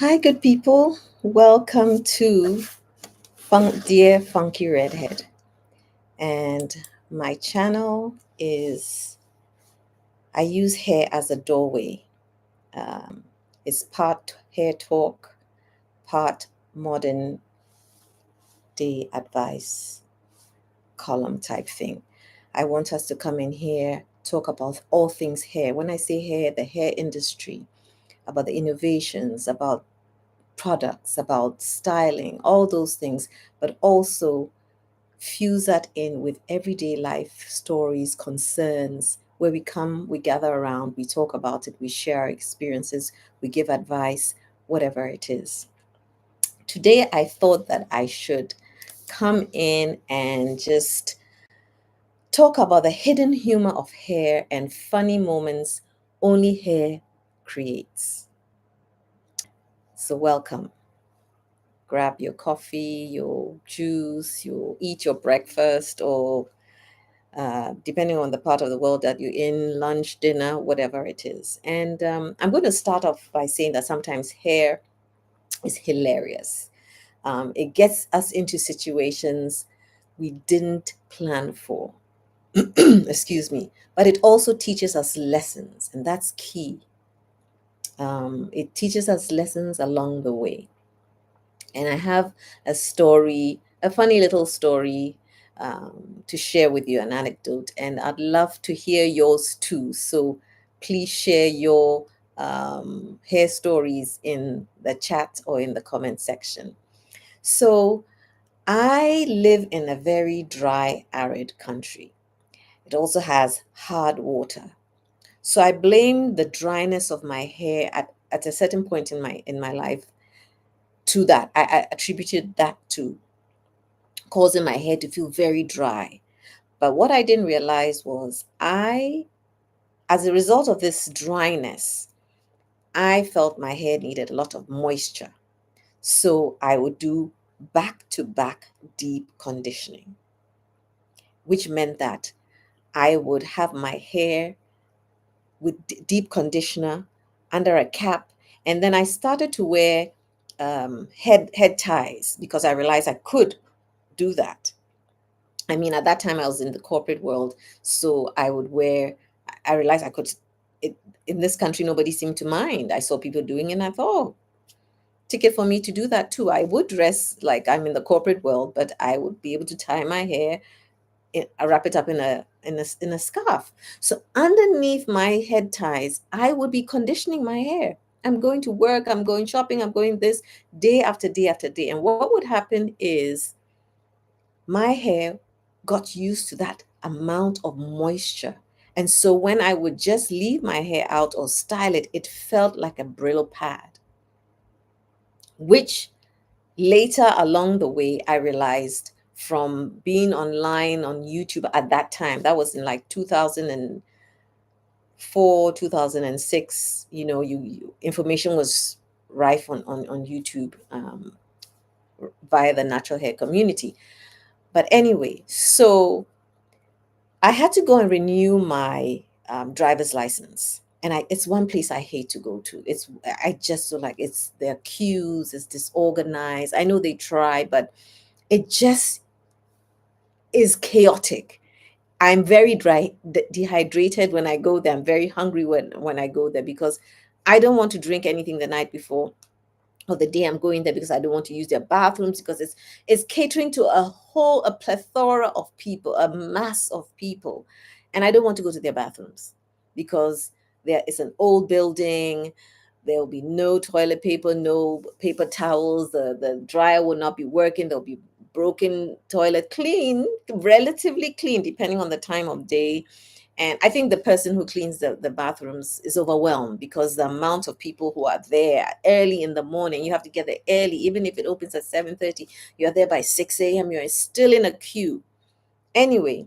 Hi, good people. Welcome to Dear Funky Redhead. And my channel is, I use hair as a doorway. Um, it's part hair talk, part modern day advice column type thing. I want us to come in here, talk about all things hair. When I say hair, the hair industry, about the innovations, about products, about styling, all those things, but also fuse that in with everyday life stories, concerns, where we come, we gather around, we talk about it, we share our experiences, we give advice, whatever it is. Today, I thought that I should come in and just talk about the hidden humor of hair and funny moments only hair creates. So, welcome. Grab your coffee, your juice, you eat your breakfast, or depending on the part of the world that you're in, lunch, dinner, whatever it is. And I'm going to start off by saying that sometimes hair is hilarious. It gets us into situations we didn't plan for. Excuse me. But it also teaches us lessons, and that's key. It teaches us lessons along the way. And I have a story, a funny little story to share with you, an anecdote, and I'd love to hear yours too. So please share your hair stories in the chat or in the comment section. So I live in a very dry, arid country. It also has hard water. So I blame the dryness of my hair at a certain point in my life to that. I attributed that to causing my hair to feel very dry. But what I didn't realize was as a result of this dryness, I felt my hair needed a lot of moisture. So I would do back to back deep conditioning, which meant that I would have my hair with deep conditioner under a cap. And then I started to wear head ties because I realized I could do that. I mean, at that time I was in the corporate world, so I would wear. I realized I could. It, in this country, nobody seemed to mind. I saw people doing it, and I thought, oh, ticket for me to do that too. I would dress like I'm in the corporate world, but I would be able to tie my hair, wrap it up in a scarf. So underneath my head ties, I would be conditioning my hair. I'm going to work. I'm going shopping. I'm going this day after day after day. And what would happen is my hair got used to that amount of moisture. And so when I would just leave my hair out or style it, it felt like a Brillo pad, which later along the way, I realized from being online on YouTube at that time, that was in like 2004, 2006, information was rife on YouTube via the natural hair community. But anyway, so I had to go and renew my driver's license. And it's one place I hate to go to. I just feel like it's their queues, it's disorganized. I know they try, but it just is chaotic. I'm very dehydrated when I go there. I'm very hungry when I go there because I don't want to drink anything the night before or the day I'm going there because I don't want to use their bathrooms because it's catering to a plethora of people, a mass of people. And I don't want to go to their bathrooms because there is an old building. There will be no toilet paper, no paper towels. The dryer will not be working. There'll be broken toilet, clean, relatively clean, depending on the time of day. And I think the person who cleans the bathrooms is overwhelmed because the amount of people who are there early in the morning, you have to get there early, even if it opens at 7:30, you're there by 6 a.m., you're still in a queue. Anyway,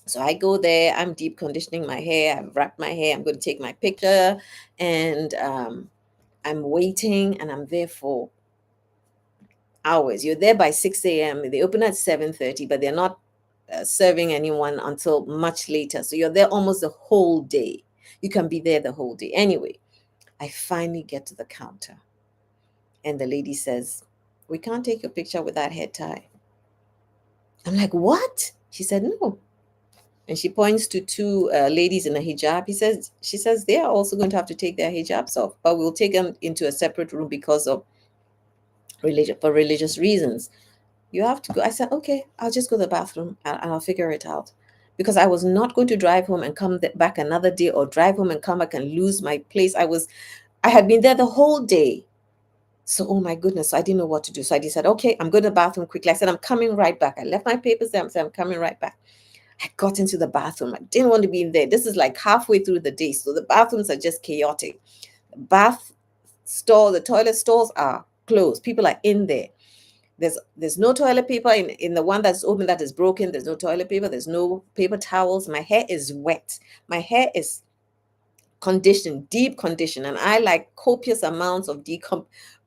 so I go there, I'm deep conditioning my hair, I've wrapped my hair, I'm going to take my picture, and I'm waiting, and I'm there for hours. You're there by 6 a.m. They open at 7:30, but they're not serving anyone until much later. So you're there almost the whole day. You can be there the whole day. Anyway, I finally get to the counter. And the lady says, "We can't take your picture with that head tie." I'm like, "What?" She said, "No." And she points to two ladies in a hijab. She says, "They are also going to have to take their hijabs off, but we'll take them into a separate room because of for religious reasons. You have to go." I said, "Okay, I'll just go to the bathroom and I'll figure it out." Because I was not going to drive home and come back another day, or drive home and come back and lose my place. I had been there the whole day. So, oh my goodness, so I didn't know what to do. So I decided, okay, I'm going to the bathroom quickly. I said, "I'm coming right back." I left my papers there. I said, "I'm coming right back." I got into the bathroom. I didn't want to be in there. This is like halfway through the day. So the bathrooms are just chaotic. The bath stall, the toilet stalls are closed. People are in there. There's no toilet paper in the one that's open that is broken. There's no toilet paper. There's no paper towels. My hair is wet. My hair is conditioned, deep condition, and I like copious amounts of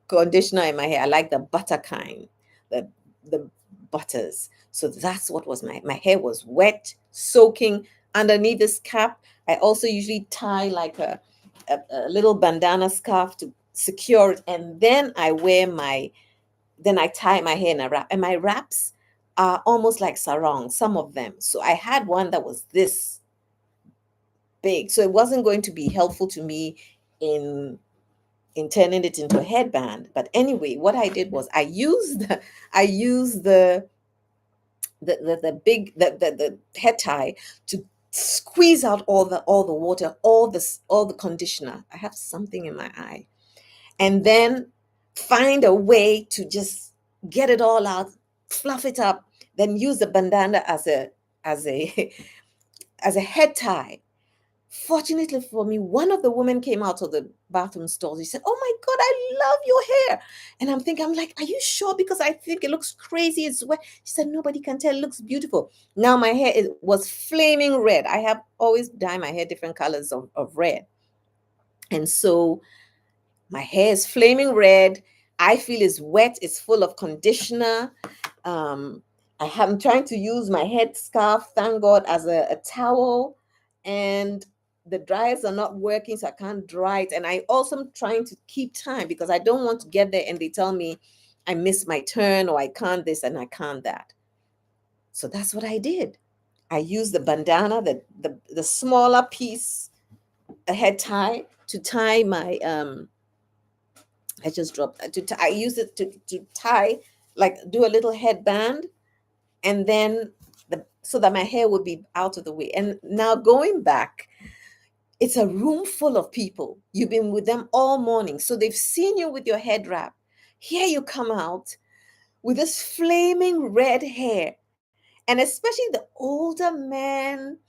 conditioner in my hair. I like the butter kind, the the butters. So that's what was my hair was wet, soaking underneath this cap. I also usually tie like a little bandana scarf to secure it, and then I tie my hair in a wrap, and my wraps are almost like sarong, some of them. So I had one that was this big, so it wasn't going to be helpful to me in turning it into a headband. But anyway, what I did was I used the head tie to squeeze out all the water, all the conditioner. I have something in my eye. And then find a way to just get it all out, fluff it up, then use the bandana as a as a head tie. Fortunately for me, one of the women came out of the bathroom stall. She said, "Oh my God, I love your hair." And I'm like, "Are you sure? Because I think it looks crazy. It's wet." She said, "Nobody can tell. It looks beautiful." Now my hair was flaming red. I have always dyed my hair different colors of red. And so my hair is flaming red. I feel it's wet. It's full of conditioner. Um, I'm trying to use my head scarf, thank God, as a towel, and the dryers are not working, so I can't dry it. And I also am trying to keep time because I don't want to get there and they tell me I missed my turn or I can't this and I can't that. So that's what I did. I used the bandana, the smaller piece, a head tie to tie my I just dropped I use it to tie, like do a little headband, and then so that my hair would be out of the way. And now going back, it's a room full of people. You've been with them all morning, so they've seen you with your head wrap. Here you come out with this flaming red hair, and especially the older men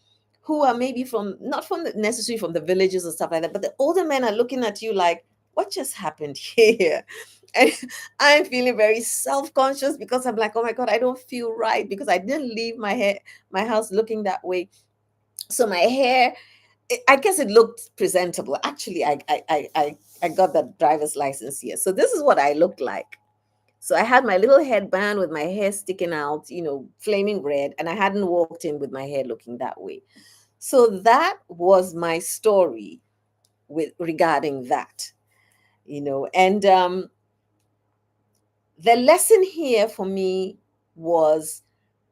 who are maybe from not from necessarily from the villages or stuff like that, but the older men are looking at you like, "What just happened here?" And I'm feeling very self-conscious because I'm like, "Oh my God, I don't feel right because I didn't leave my house looking that way." So my hair, I guess it looked presentable. Actually, I got the driver's license here, so this is what I looked like. So I had my little headband with my hair sticking out, flaming red, and I hadn't walked in with my hair looking that way. So that was my story with regarding that, and the lesson here for me was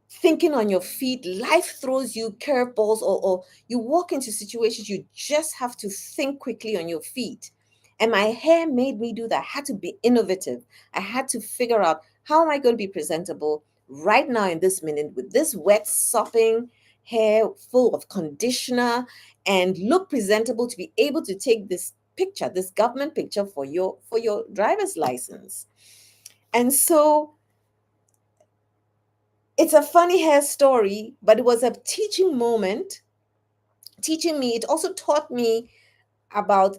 thinking on your feet. Life throws you curveballs, or you walk into situations you just have to think quickly on your feet. And my hair made me do that. I had to be innovative. I had to figure out, how am I going to be presentable right now in this minute with this wet, sopping hair full of conditioner, and look presentable to be able to take this picture, this government picture for your driver's license. And so it's a funny hair story, but it was a teaching moment, teaching me. It also taught me about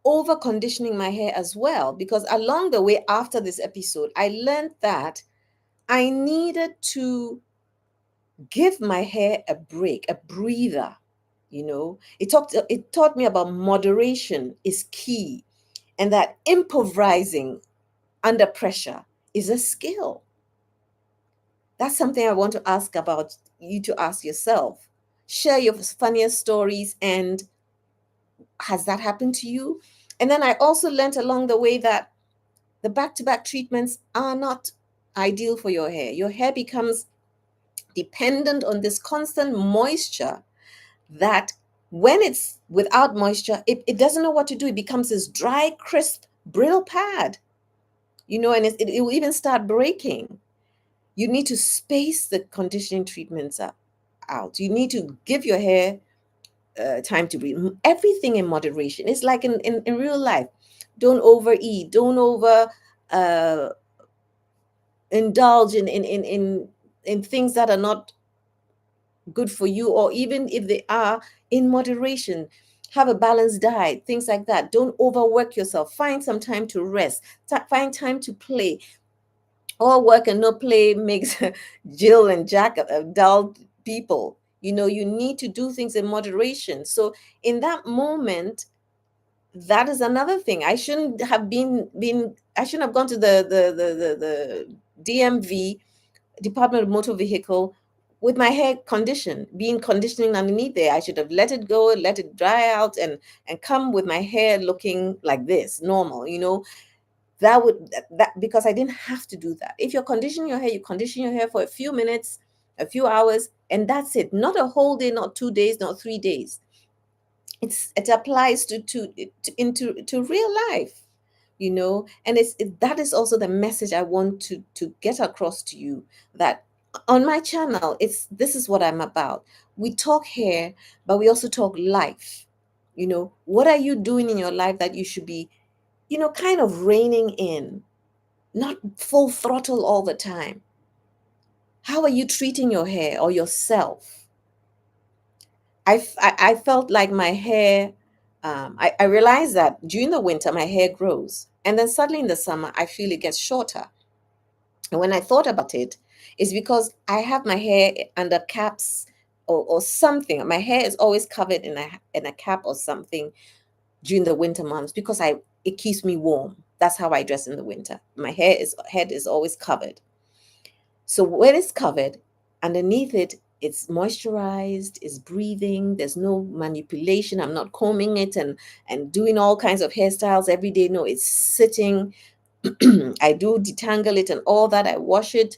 over conditioning my hair as well, because along the way after this episode, I learned that I needed to give my hair a break, a breather. It taught me about moderation is key, and that improvising under pressure is a skill. That's something I want to ask about you to ask yourself. Share your funniest stories, and has that happened to you? And then I also learned along the way that the back-to-back treatments are not ideal for your hair. Your hair becomes dependent on this constant moisture that when it's without moisture, it doesn't know what to do. It becomes this dry, crisp, brittle pad, and it will even start breaking. You need to space the conditioning treatments out. You need to give your hair time to breathe. Everything in moderation. It's like in real life. Don't overeat. Don't over uh, indulge in things that are not good for you, or even if they are, in moderation. Have a balanced diet, things like that. Don't overwork yourself. Find some time to rest. Find time to play. All work and no play makes Jill and Jack dull people. You need to do things in moderation. So in that moment, that is another thing. I shouldn't have I shouldn't have gone to the DMV, Department of Motor Vehicle, with my hair conditioned, being conditioning underneath there. I should have let it go, let it dry out, and come with my hair looking like this, normal. That because I didn't have to do that. If you're conditioning your hair, you condition your hair for a few minutes, a few hours, and that's it. Not a whole day, not 2 days, not 3 days. It applies to real life, and that is also the message I want to get across to you, that on my channel, this is what I'm about. We talk hair, but we also talk life. What are you doing in your life that you should be, kind of reining in, not full throttle all the time? How are you treating your hair or yourself? I felt like my hair, I realized that during the winter, my hair grows. And then suddenly in the summer, I feel it gets shorter. And when I thought about it, it's because I have my hair under caps or something. My hair is always covered in a cap or something during the winter months because it keeps me warm. That's how I dress in the winter. My head is always covered. So when it's covered, underneath it, it's moisturized, it's breathing, there's no manipulation. I'm not combing it and doing all kinds of hairstyles every day. No, it's sitting. I do detangle it and all that. I wash it,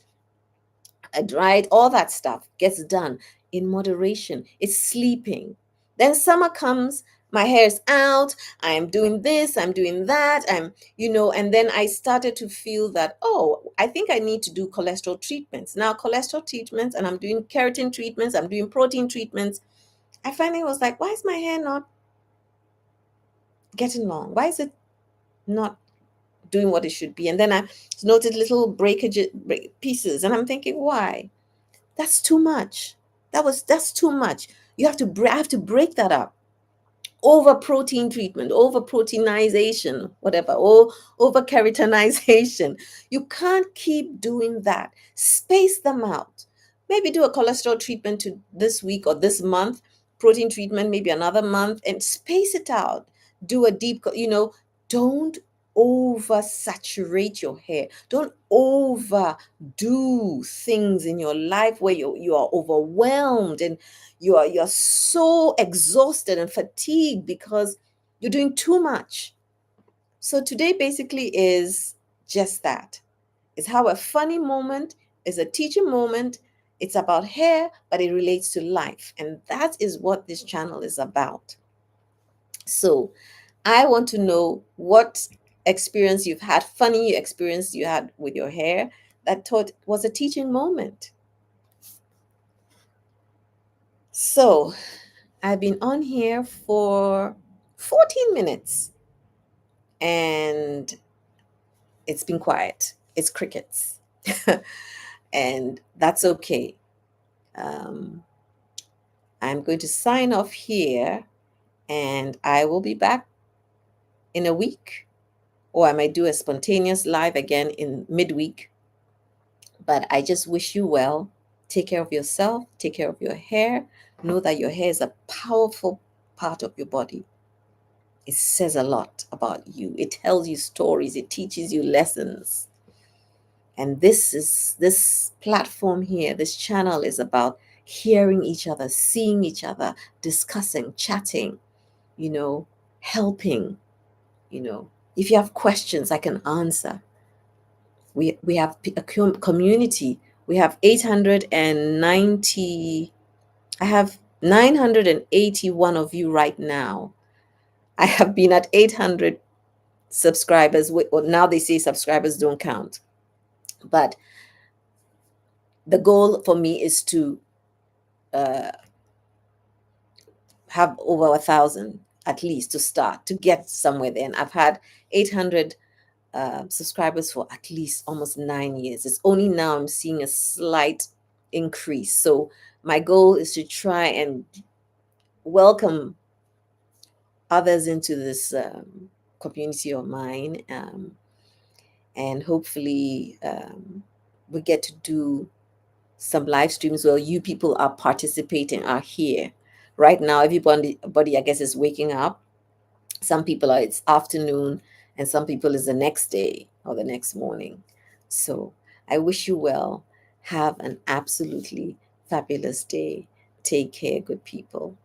I dry it, all that stuff gets done in moderation. It's sleeping. Then summer comes, my hair is out, I'm doing this, I'm doing that, and then I started to feel that, oh, I think I need to do cholesterol treatments. Now, cholesterol treatments, and I'm doing keratin treatments, I'm doing protein treatments. I finally was like, why is my hair not getting long? Why is it not doing what it should be? And then I noted little pieces, and I'm thinking, why? That's too much. That's too much. I have to break that up. Over protein treatment, over proteinization, whatever, or over keratinization. You can't keep doing that. Space them out. Maybe do a cholesterol treatment to this week or this month, protein treatment maybe another month, and space it out. Do a deep, don't oversaturate your hair. Don't overdo things in your life where you are overwhelmed and you're so exhausted and fatigued because you're doing too much. So today basically is just that. It's how a funny moment is a teaching moment. It's about hair, but it relates to life. And that is what this channel is about. So I want to know what funny experience you had with your hair that thought was a teaching moment. So I've been on here for 14 minutes and it's been quiet. It's crickets. And that's okay. Um, I'm going to sign off here and I will be back in a week, or I might do a spontaneous live again in midweek. But I just wish you well. Take care of yourself, take care of your hair. Know that your hair is a powerful part of your body. It says a lot about you. It tells you stories, it teaches you lessons. And this platform here, this channel is about hearing each other, seeing each other, discussing, chatting, helping. If you have questions, I can answer. We have a community. We have 890. I have 981 of you right now. I have been at 800 subscribers. Well, now they say subscribers don't count, but the goal for me is to uh, have over 1,000 at least to start to get somewhere. Then I've had 800 subscribers for at least almost 9 years. It's only now I'm seeing a slight increase. So my goal is to try and welcome others into this community of mine, and hopefully we get to do some live streams where you people are participating, are here. Right now, everybody I guess is waking up. Some people are it's afternoon, and some people is the next day or the next morning. So I wish you well. Have an absolutely fabulous day. Take care, good people.